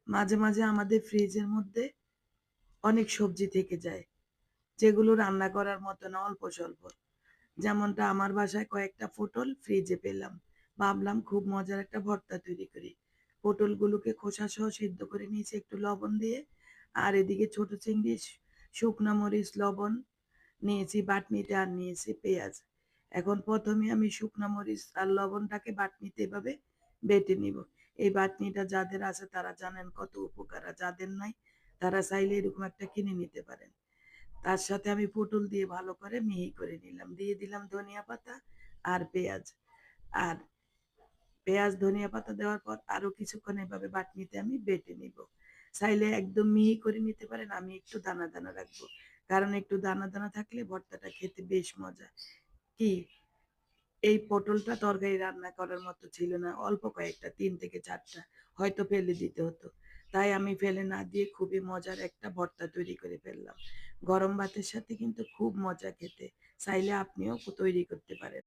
মাঝে, মাঝে আমাদের ফ্রিজের মধ্যে অনেক সবজি থেকে যায়, যেগুলো রান্না করার মতো না, অল্প স্বল্প। যেমনটা আমার বাসায় কয়েকটা পটল ফ্রিজে পেলাম। ভাবলাম খুব মজার একটা ভর্তা তৈরি করি। পটলগুলোকে খোসাসহ সিদ্ধ করে নিয়েছি একটু লবণ দিয়ে। আর এদিকে ছোট চিংড়ি, শুকনা মরিচ, লবণ নিয়েছি বাটনিতে, আর নিয়েছি পেঁয়াজ। এখন ১ম এ আমি শুকনা মরিচ আর লবণটাকে বাটনিতে এভাবে বেটে নিব। এই বাটনিটা যাদের আছে তারা জানেন কত উপকার, আর যাদের নাই তারা চাইলে এরকম একটা কিনে নিতে পারেন। তার সাথে আমি পটল দিয়ে ভালো করে মিহি করে নিলাম। দিয়ে দিলাম ধনিয়া পাতা আর পেঁয়াজ। আর পেঁয়াজ, ধনিয়া পাতা দেওয়ার পর আরো কিছুক্ষণ এভাবে বাটনিতে আমি বেটে নিব। চাইলে একদম মিহি করে নিতে পারেন, আমি একটু দানা, দানা রাখবো। কারণ একটু দানা, দানা থাকলে ভর্তাটা খেতে বেশ মজা। কি এই পটলটা তরকারি রান্না করার মতো ছিল না। অল্প কয়েকটা ৩ থেকে ৪ টা হয়তো ফেলে দিতে হতো। তাই আমি ফেলে না দিয়ে খুবই মজার একটা ভর্তা তৈরি করে ফেললাম। গরম ভাতের সাথে কিন্তু খুব মজা খেতে। চাইলে আপনিও তৈরি করতে পারেন।